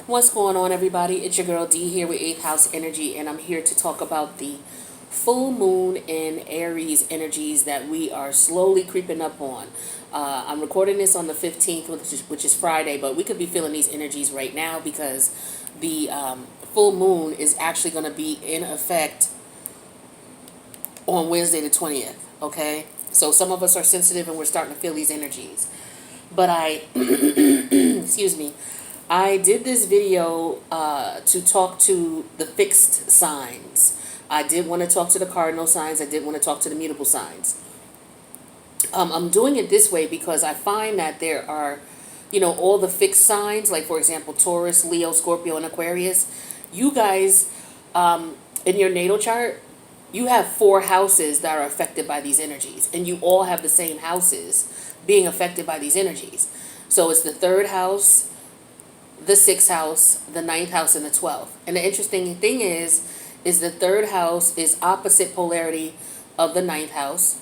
What's going on, everybody? It's your girl D here with 8th House Energy, and I'm here to talk about the full moon in Aries energies that we are slowly creeping up on. I'm recording this on the 15th, which is Friday, but we could be feeling these energies right now because the full moon is actually going to be in effect on Wednesday the 20th, okay? So some of us are sensitive and we're starting to feel these energies. But excuse me, I did this video to talk to the fixed signs. I did want to talk to the cardinal signs. I did want to talk to the mutable signs. I'm doing it this way because I find that there are, all the fixed signs, like for example, Taurus, Leo, Scorpio, and Aquarius. You guys, in your natal chart, you have 4 houses that are affected by these energies, and you all have the same houses being affected by these energies. So it's the 3rd house, the 6th house, the 9th house, and the 12th. And the interesting thing is the 3rd house is opposite polarity of the 9th house.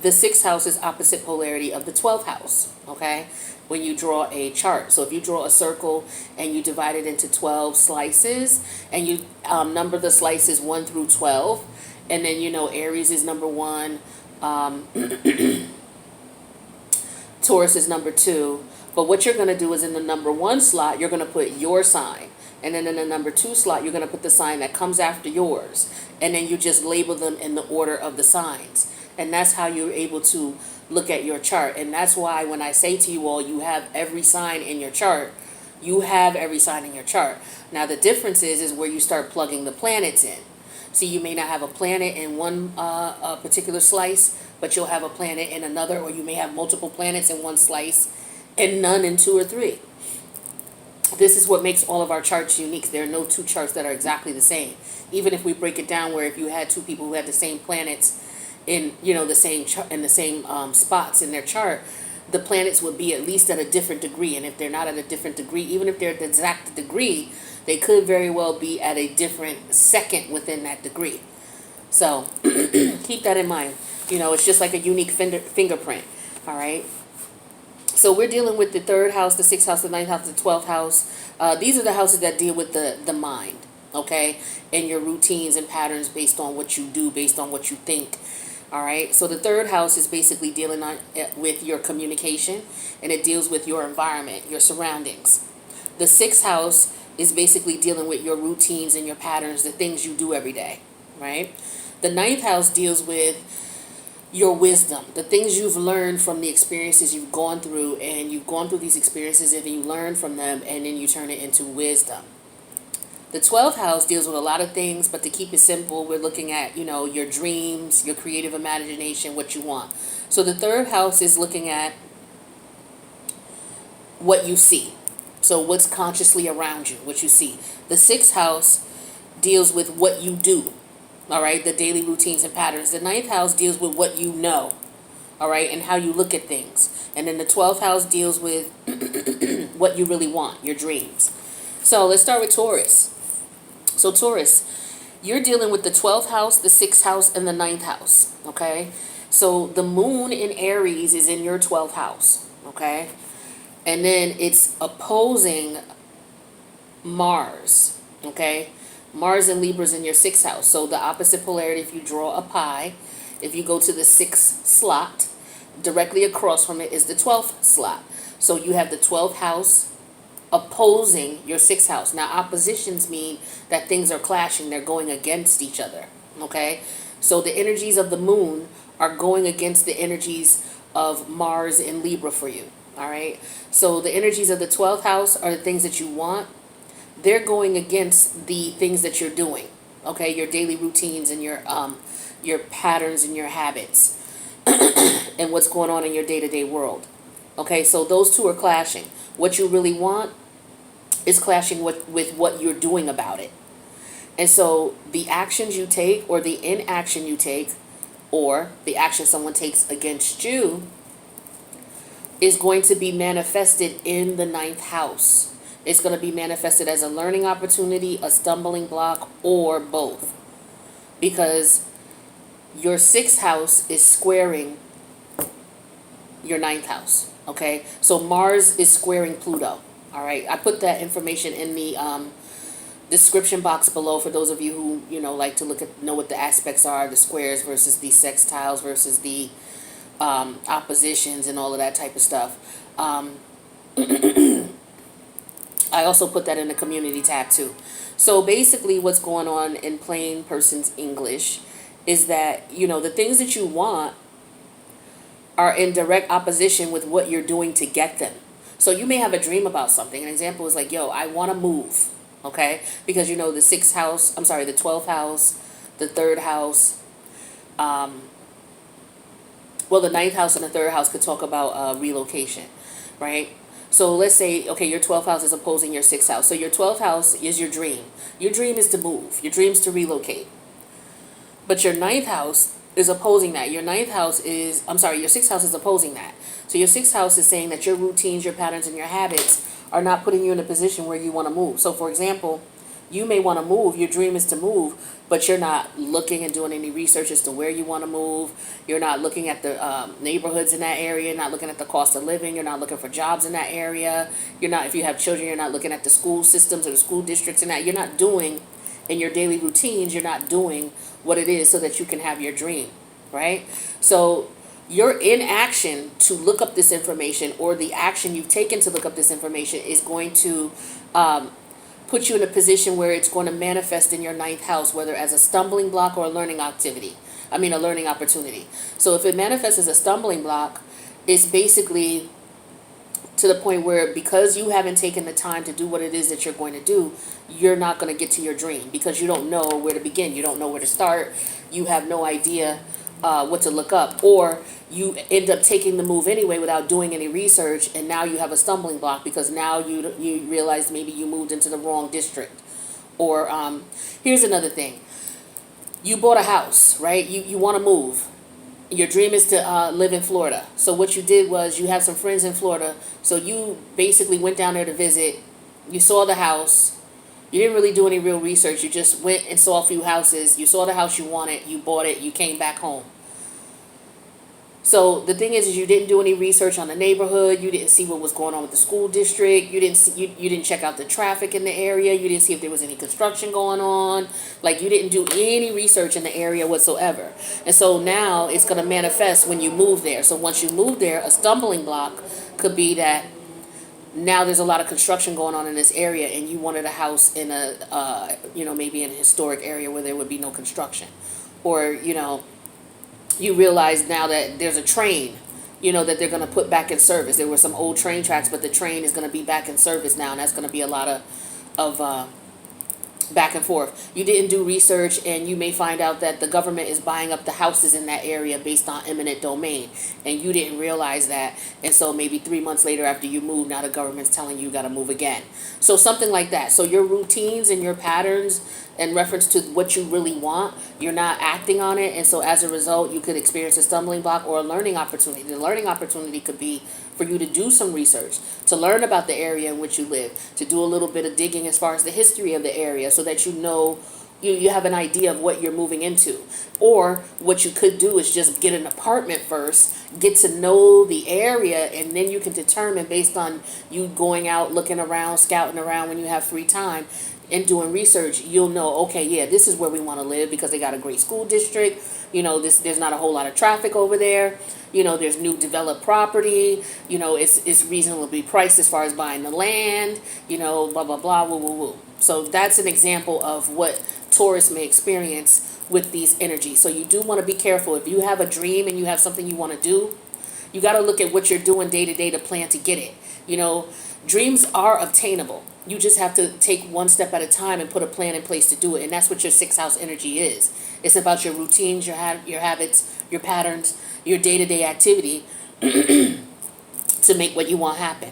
The 6th house is opposite polarity of the 12th house, okay, when you draw a chart. So if you draw a circle and you divide it into 12 slices and you number the slices 1 through 12, and then Aries is number 1, Taurus is number 2. But what you're going to do is in the number 1 slot, you're going to put your sign. And then in the number 2 slot, you're going to put the sign that comes after yours. And then you just label them in the order of the signs. And that's how you're able to look at your chart. And that's why when I say to you all, you have every sign in your chart. You have every sign in your chart. Now the difference is where you start plugging the planets in. See, you may not have a planet in one particular slice, but you'll have a planet in another, or you may have multiple planets in one slice and none in 2 or 3. This is what makes all of our charts unique. There are no 2 charts that are exactly the same. Even if we break it down where if you had 2 people who had the same planets in, the same spots in their chart, the planets would be at least at a different degree. And if they're not at a different degree, even if they're at the exact degree, they could very well be at a different second within that degree. So keep that in mind. It's just like a unique fingerprint. All right. So we're dealing with the 3rd house, the 6th house, the 9th house, the 12th house. These are the houses that deal with the mind, okay, and your routines and patterns based on what you do, based on what you think. All right. So the 3rd house is basically dealing with your communication, and it deals with your environment, your surroundings. The 6th house is basically dealing with your routines and your patterns, the things you do every day, right? The 9th house deals with your wisdom, the things you've learned from the experiences you've gone through, and you've gone through these experiences and you learn from them, and then you turn it into wisdom. The 12th house deals with a lot of things, but to keep it simple, we're looking at, your dreams, your creative imagination, what you want. So the 3rd house is looking at what you see. So what's consciously around you, what you see. The 6th house deals with what you do. All right, the daily routines and patterns. The 9th house deals with what you know, all right, and how you look at things. And then the 12th house deals with what you really want, your dreams. So let's start with Taurus. So Taurus, you're dealing with the 12th house, the 6th house, and the 9th house, okay? So the moon in Aries is in your 12th house, okay? And then it's opposing Mars, okay? Mars and Libra is in your 6th house. So the opposite polarity, if you draw a pie, if you go to the 6th slot, directly across from it is the 12th slot. So you have the 12th house opposing your 6th house. Now, oppositions mean that things are clashing. They're going against each other, okay? So the energies of the moon are going against the energies of Mars and Libra for you, all right? So the energies of the 12th house are the things that you want. They're going against the things that you're doing, okay? Your daily routines and your patterns and your habits and what's going on in your day-to-day world, okay? So those 2 are clashing. What you really want is clashing with what you're doing about it. And so the actions you take, or the inaction you take, or the action someone takes against you is going to be manifested in the 9th house. It's going to be manifested as a learning opportunity, a stumbling block, or both. Because your 6th house is squaring your 9th house. Okay, so Mars is squaring Pluto. All right, I put that information in the description box below for those of you who like to know what the aspects are, the squares versus the sextiles versus the oppositions and all of that type of stuff. I also put that in the community tab too. So basically, what's going on in plain person's English is that the things that you want are in direct opposition with what you're doing to get them. So you may have a dream about something. An example is like, yo, I want to move, okay? Because the the 12th house, the third house, the ninth house and the third house could talk about relocation, right? So let's say, okay, your 12th house is opposing your 6th house. So your 12th house is your dream. Your dream is to move. Your dream is to relocate. But your ninth house is opposing that. Your 6th house is opposing that. So your 6th house is saying that your routines, your patterns, and your habits are not putting you in a position where you want to move. So for example, you may want to move, your dream is to move, but you're not looking and doing any research as to where you want to move. You're not looking at the neighborhoods in that area. You're not looking at the cost of living. You're not looking for jobs in that area. If you have children, you're not looking at the school systems or the school districts in that. You're not doing, in your daily routines, you're not doing what it is so that you can have your dream, right? So your inaction to look up this information, or the action you've taken to look up this information, is going to put you in a position where it's going to manifest in your ninth house, whether as a stumbling block or a learning opportunity. So if it manifests as a stumbling block, it's basically to the point where, because you haven't taken the time to do what it is that you're going to do, you're not going to get to your dream because you don't know where to begin. You don't know where to start. You have no idea what to look up, or you end up taking the move anyway without doing any research, and now you have a stumbling block because now you realize maybe you moved into the wrong district. Or here's another thing. You bought a house, right? You want to move. Your dream is to live in Florida. So what you did was, you have some friends in Florida, so you basically went down there to visit. You saw the house. You didn't really do any real research. You just went and saw a few houses. You saw the house you wanted. You bought it. You came back home. So the thing is you didn't do any research on the neighborhood. You didn't see what was going on with the school district. You didn't check out the traffic in the area. You didn't see if there was any construction going on. Like, you didn't do any research in the area whatsoever. And so now it's going to manifest when you move there. So once you move there, a stumbling block could be that now there's a lot of construction going on in this area, and you wanted a house in a maybe in a historic area where there would be no construction. Or you realize now that there's a train, that they're going to put back in service. There were some old train tracks, but the train is going to be back in service now, and that's going to be a lot of back and forth. You didn't do research, and you may find out that the government is buying up the houses in that area based on eminent domain, and you didn't realize that. And so maybe 3 months later after you move, now the government's telling you got to move again. So something like that. So your routines and your patterns in reference to what you really want, you're not acting on it, and so as a result, you could experience a stumbling block or a learning opportunity. The learning opportunity could be for you to do some research, to learn about the area in which you live, to do a little bit of digging as far as the history of the area, so that you have an idea of what you're moving into. Or what you could do is just get an apartment first, get to know the area, and then you can determine, based on you going out, looking around, scouting around when you have free time, and doing research, you'll know, okay, yeah, this is where we want to live because they got a great school district. There's not a whole lot of traffic over there. There's new developed property. It's reasonably priced as far as buying the land. Blah blah blah. Woo woo woo. So that's an example of what Taurus may experience with these energies. So you do want to be careful. If you have a dream and you have something you want to do, you got to look at what you're doing day to day to plan to get it. Dreams are obtainable. You just have to take one step at a time and put a plan in place to do it. And that's what your 6th house energy is. It's about your routines, your habits, your patterns, your day-to-day activity to make what you want happen.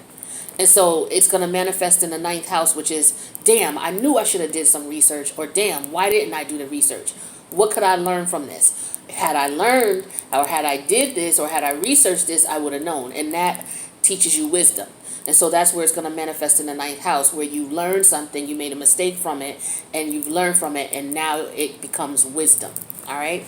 And so it's going to manifest in the 9th house, which is, damn, I knew I should have did some research, or damn, why didn't I do the research? What could I learn from this? Had I learned, or had I did this, or had I researched this, I would have known. And that teaches you wisdom. And so that's where it's going to manifest in the 9th house, where you learn something, you made a mistake from it, and you've learned from it, and now it becomes wisdom. All right?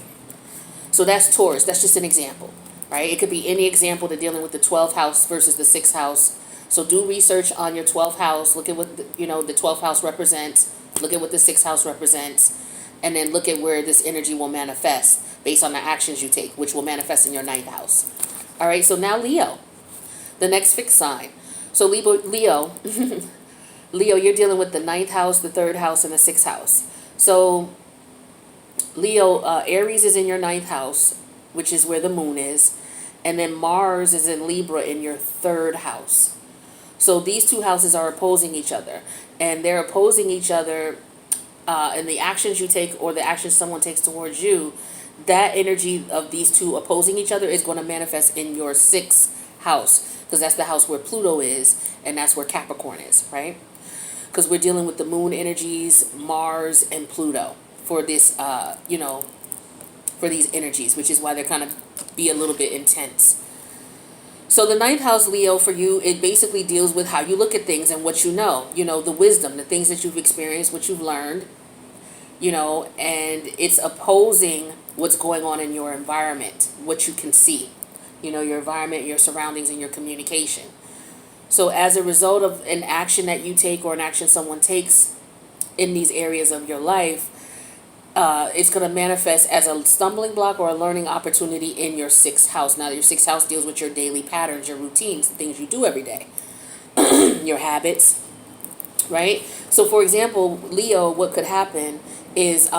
So that's Taurus. That's just an example. right? It could be any example to dealing with the 12th house versus the 6th house. So do research on your 12th house. Look at what the 12th house represents. Look at what the 6th house represents. And then look at where this energy will manifest based on the actions you take, which will manifest in your 9th house. All right, so now Leo, the next fixed sign. So Leo, Leo, you're dealing with the 9th house, the 3rd house, and the 6th house. So Leo, Aries is in your 9th house, which is where the moon is. And then Mars is in Libra in your 3rd house. So these two houses are opposing each other. And they're opposing each other in the actions you take or the actions someone takes towards you. That energy of these two opposing each other is going to manifest in your 6th house. Because that's the house where Pluto is. And that's where Capricorn is, right? Because we're dealing with the moon energies, Mars, and Pluto for this, for these energies, which is why they're kind of be a little bit intense. So the 9th house, Leo, for you, it basically deals with how you look at things and what you know, the wisdom, the things that you've experienced, what you've learned, and it's opposing what's going on in your environment, what you can see, your environment, your surroundings, and your communication. So as a result of an action that you take or an action someone takes in these areas of your life, it's going to manifest as a stumbling block or a learning opportunity in your 6th house. Now, your 6th house deals with your daily patterns, your routines, the things you do every day, your habits, right? So, for example, Leo, what could happen is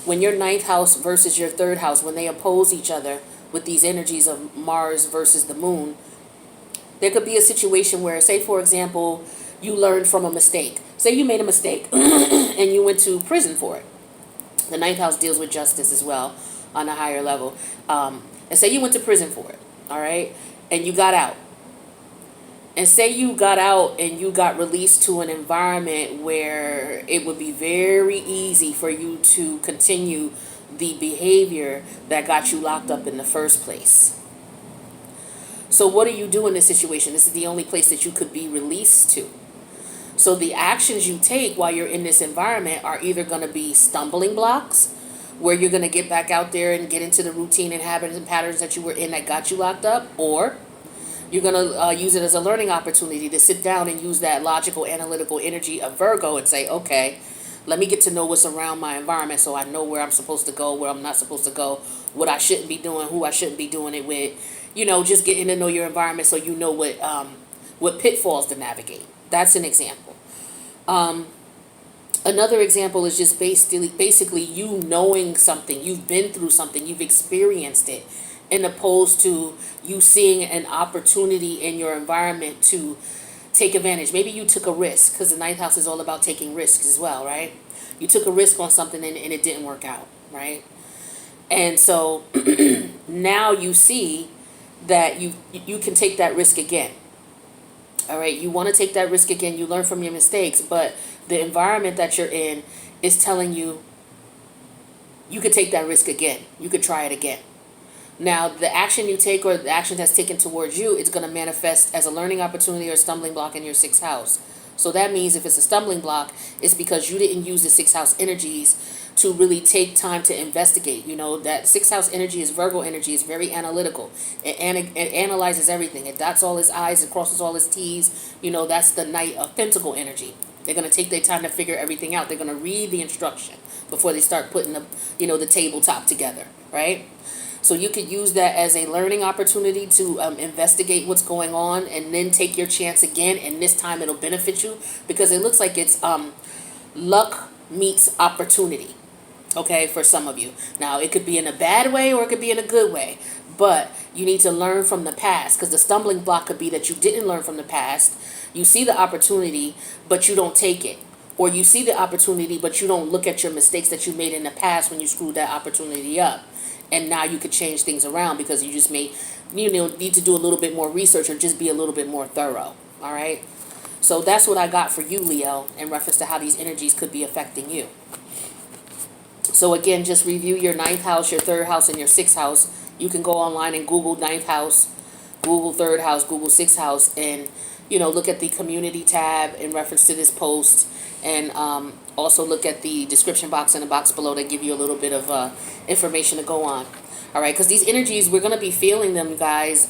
when your 9th house versus your 3rd house, when they oppose each other with these energies of Mars versus the moon, there could be a situation where, say, for example, you learned from a mistake. Say you made a mistake and you went to prison for it. The 9th house deals with justice as well on a higher level. And say you went to prison for it, all right? And you got out. And say you got out and you got released to an environment where it would be very easy for you to continue the behavior that got you locked up in the first place. So what do you do in this situation? This is the only place that you could be released to. So the actions you take while you're in this environment are either going to be stumbling blocks, where you're going to get back out there and get into the routine and habits and patterns that you were in that got you locked up, or you're going to use it as a learning opportunity to sit down and use that logical, analytical energy of Virgo and say, okay, let me get to know what's around my environment so I know where I'm supposed to go, where I'm not supposed to go, what I shouldn't be doing, who I shouldn't be doing it with. Just getting to know your environment so you know what pitfalls to navigate. That's an example. Another example is just basically you knowing something, you've been through something, you've experienced it, in opposed to you seeing an opportunity in your environment to take advantage. Maybe you took a risk, because the 9th house is all about taking risks as well, right? You took a risk on something and it didn't work out, right? And so now you see that you can take that risk again. All right, you want to take that risk again. You learn from your mistakes, but the environment that you're in is telling you you could take that risk again. You could try it again. Now, the action you take or the action that's taken towards you is going to manifest as a learning opportunity or a stumbling block in your 6th house. So that means if it's a stumbling block, it's because you didn't use the 6th house energies to really take time to investigate. That 6th house energy is Virgo energy. It's very analytical. It analyzes everything. It dots all its I's. It crosses all its T's. That's the Knight of Pentacle energy. They're going to take their time to figure everything out. They're going to read the instruction before they start putting the tabletop together, right? So you could use that as a learning opportunity to investigate what's going on and then take your chance again. And this time it'll benefit you because it looks like it's luck meets opportunity. Okay, for some of you. Now, it could be in a bad way or it could be in a good way. But you need to learn from the past, because the stumbling block could be that you didn't learn from the past. You see the opportunity, but you don't take it. Or you see the opportunity, but you don't look at your mistakes that you made in the past when you screwed that opportunity up. And now you could change things around because you just need to do a little bit more research or just be a little bit more thorough. All right? So that's what I got for you, Leo, in reference to how these energies could be affecting you. So again, just review your 9th house, your 3rd house, and your 6th house. You can go online and Google 9th house, Google 3rd house, Google 6th house, and look at the community tab in reference to this post, and also look at the description box and the box below that give you a little bit of information to go on. All right, because these energies, we're going to be feeling them, guys.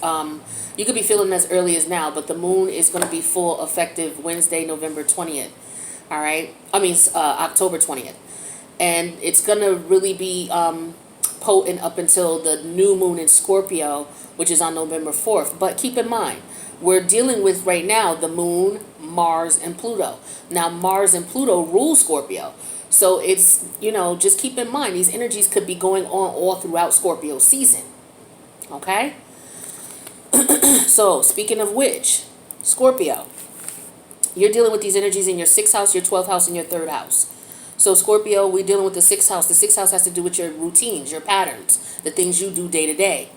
You could be feeling them as early as now, but the moon is going to be full effective Wednesday, November 20th. All right, October 20th. And it's going to really be potent up until the new moon in Scorpio, which is on November 4th. But keep in mind, we're dealing with right now the moon, Mars, and Pluto. Now, Mars and Pluto rule Scorpio. So it's, just keep in mind, these energies could be going on all throughout Scorpio season. Okay? So, speaking of which, Scorpio, you're dealing with these energies in your 6th house, your 12th house, and your 3rd house. So Scorpio, we're dealing with the 6th house. The 6th house has to do with your routines, your patterns, the things you do day to day.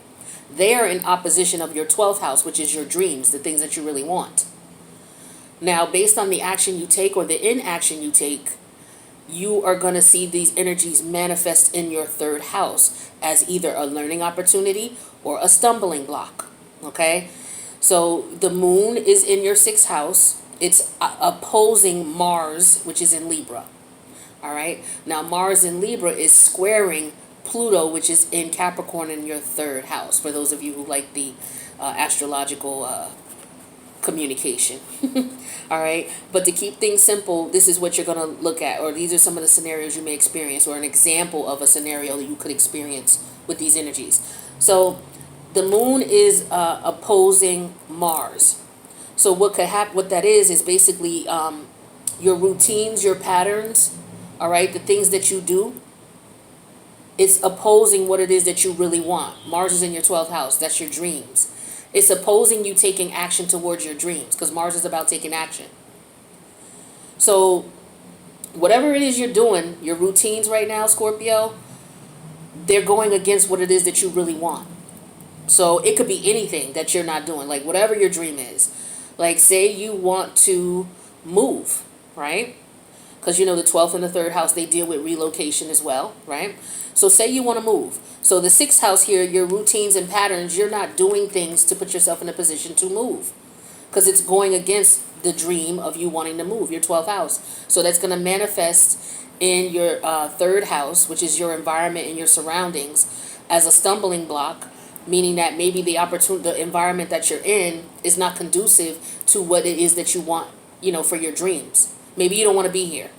They are in opposition of your 12th house, which is your dreams, the things that you really want. Now, based on the action you take or the inaction you take, you are going to see these energies manifest in your 3rd house as either a learning opportunity or a stumbling block. Okay? So the moon is in your 6th house. It's opposing Mars, which is in Libra. All right. Now, Mars in Libra is squaring Pluto, which is in Capricorn in your 3rd house, for those of you who like the astrological communication. All right. But to keep things simple, this is what you're going to look at, or these are some of the scenarios you may experience, or an example of a scenario that you could experience with these energies. So the moon is opposing Mars. So what could happen? What that is basically your routines, your patterns. All right, the things that you do, it's opposing what it is that you really want. Mars is in your 12th house. That's your dreams. It's opposing you taking action towards your dreams, because Mars is about taking action. So whatever it is you're doing, your routines right now, Scorpio, they're going against what it is that you really want. So it could be anything that you're not doing, like whatever your dream is. Like, say you want to move, right? Because, the 12th and the 3rd house, they deal with relocation as well, right? So say you want to move. So the 6th house here, your routines and patterns, you're not doing things to put yourself in a position to move, because it's going against the dream of you wanting to move, your 12th house. So that's going to manifest in your 3rd house, which is your environment and your surroundings, as a stumbling block, meaning that maybe the environment that you're in is not conducive to what it is that you want, for your dreams. Maybe you don't want to be here,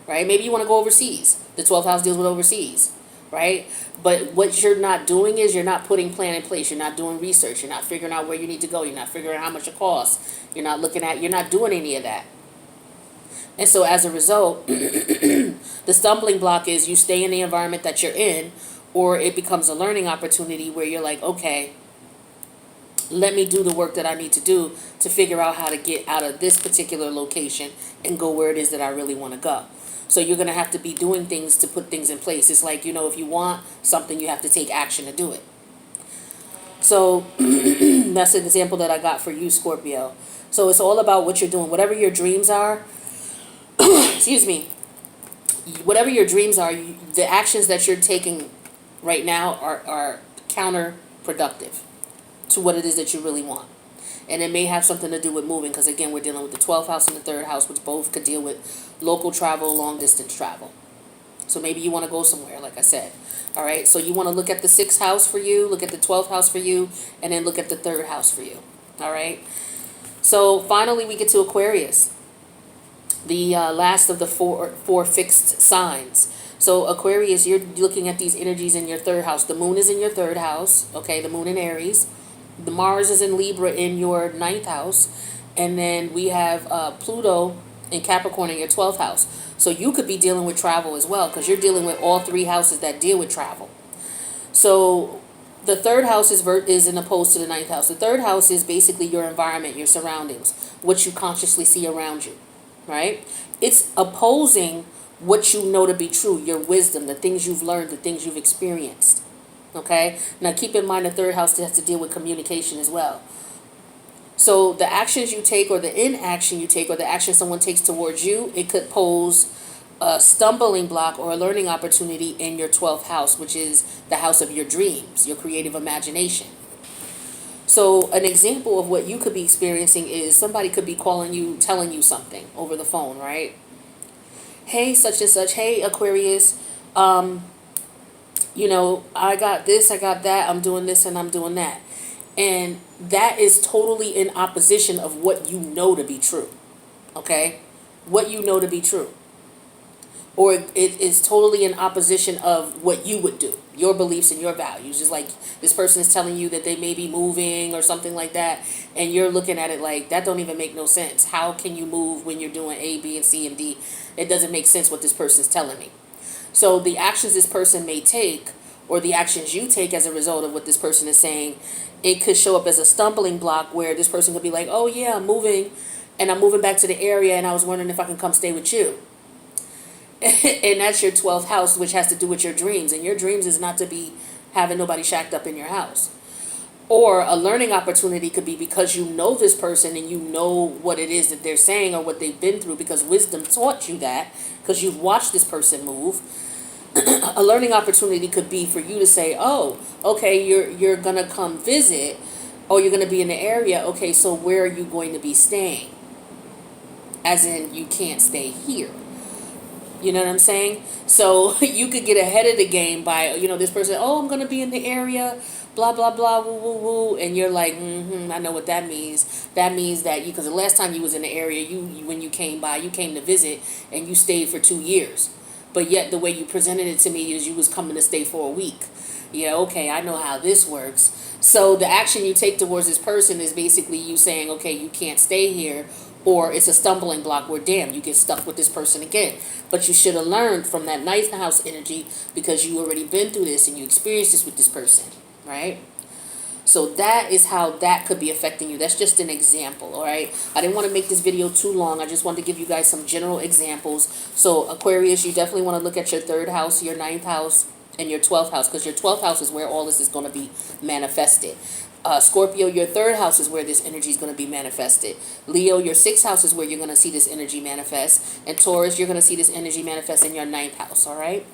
right? Maybe you want to go overseas. The 12th house deals with overseas, right? But what you're not doing is you're not putting plan in place. You're not doing research. You're not figuring out where you need to go. You're not figuring out how much it costs. You're not doing any of that. And so as a result, the stumbling block is you stay in the environment that you're in, or it becomes a learning opportunity where you're like, okay, let me do the work that I need to do to figure out how to get out of this particular location and go where it is that I really want to go. So you're going to have to be doing things to put things in place. It's like, if you want something, you have to take action to do it. So that's an example that I got for you, Scorpio. So it's all about what you're doing. Whatever your dreams are, excuse me, whatever your dreams are, the actions that you're taking right now are counterproductive to what it is that you really want. And it may have something to do with moving, because again, we're dealing with the 12th house and the 3rd house, which both could deal with local travel, long distance travel. So maybe you want to go somewhere, like I said. All right, so you want to look at the 6th house for you, look at the 12th house for you, and then look at the 3rd house for you. All right. So finally, we get to Aquarius, the last of the four fixed signs. So Aquarius, you're looking at these energies in your 3rd house. The moon is in your 3rd house, okay, the moon in Aries. The Mars is in Libra in your 9th house. And then we have Pluto in Capricorn in your 12th house. So you could be dealing with travel as well, because you're dealing with all 3 houses that deal with travel. So the 3rd house is in opposed to the 9th house. The 3rd house is basically your environment, your surroundings, what you consciously see around you, right? It's opposing what you know to be true, your wisdom, the things you've learned, the things you've experienced. Okay? Now keep in mind the 3rd house has to deal with communication as well. So the actions you take, or the inaction you take, or the action someone takes towards you, it could pose a stumbling block or a learning opportunity in your 12th house, which is the house of your dreams, your creative imagination. So an example of what you could be experiencing is somebody could be calling you, telling you something over the phone, right? Hey, such and such. Hey, Aquarius. Um, I got this, I got that. I'm doing this and I'm doing that. And that is totally in opposition of what you know to be true. Okay? What you know to be true. Or it is totally in opposition of what you would do, your beliefs and your values. Just like this person is telling you that they may be moving or something like that, and you're looking at it like that don't even make no sense. How can you move when you're doing A, B, and C and D? It doesn't make sense what this person's telling me. So the actions this person may take, or the actions you take as a result of what this person is saying, it could show up as a stumbling block where this person could be like, oh yeah, I'm moving, and I'm moving back to the area, and I was wondering if I can come stay with you. And that's your 12th house, which has to do with your dreams. And your dreams is not to be having nobody shacked up in your house. Or a learning opportunity could be because you know this person and you know what it is that they're saying or what they've been through because wisdom taught you that because you've watched this person move. A learning opportunity could be for you to say, oh, okay, you're going to come visit or you're going to be in the area. Okay, so where are you going to be staying? As in, you can't stay here. You know what I'm saying? So you could get ahead of the game by, this person, oh, I'm going to be in the area, blah, blah, blah, woo, woo, woo. And you're like, I know what that means. That means that because the last time you was in the area, when you came by, you came to visit and you stayed for 2 years. But yet the way you presented it to me is you was coming to stay for a week. Yeah, okay, I know how this works. So the action you take towards this person is basically you saying, okay, you can't stay here, or it's a stumbling block where, damn, you get stuck with this person again. But you should have learned from that ninth house energy because you already been through this and you experienced this with this person, right? So that is how that could be affecting you. That's just an example, all right? I didn't want to make this video too long. I just wanted to give you guys some general examples. So Aquarius, you definitely want to look at your 3rd house, your 9th house, and your 12th house because your 12th house is where all this is going to be manifested. Scorpio, your 3rd house is where this energy is going to be manifested. Leo, your 6th house is where you're going to see this energy manifest. And Taurus, you're going to see this energy manifest in your 9th house, all right?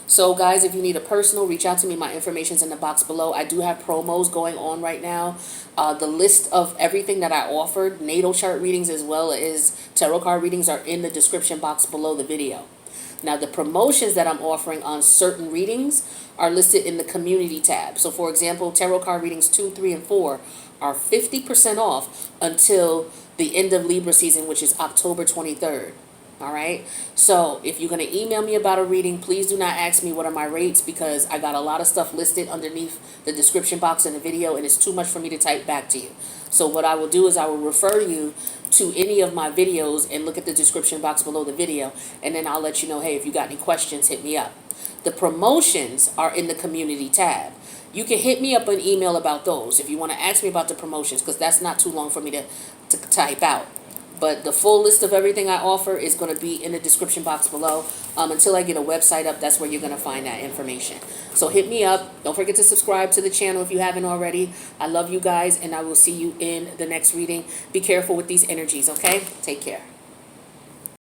So guys, if you need a personal, reach out to me. My information's in the box below. I do have promos going on right now. The list of everything that I offered, natal chart readings as well as tarot card readings, are in the description box below the video. Now, the promotions that I'm offering on certain readings are listed in the community tab. So, for example, tarot card readings 2, 3, and 4 are 50% off until the end of Libra season, which is October 23rd. All right. So if you're going to email me about a reading, please do not ask me what are my rates because I got a lot of stuff listed underneath the description box in the video and it's too much for me to type back to you. So what I will do is I will refer you to any of my videos and look at the description box below the video. And then I'll let you know, hey, if you got any questions, hit me up. The promotions are in the community tab. You can hit me up an email about those if you want to ask me about the promotions because that's not too long for me to type out. But the full list of everything I offer is going to be in the description box below. Until I get a website up, that's where you're going to find that information. So hit me up. Don't forget to subscribe to the channel if you haven't already. I love you guys, and I will see you in the next reading. Be careful with these energies, okay? Take care.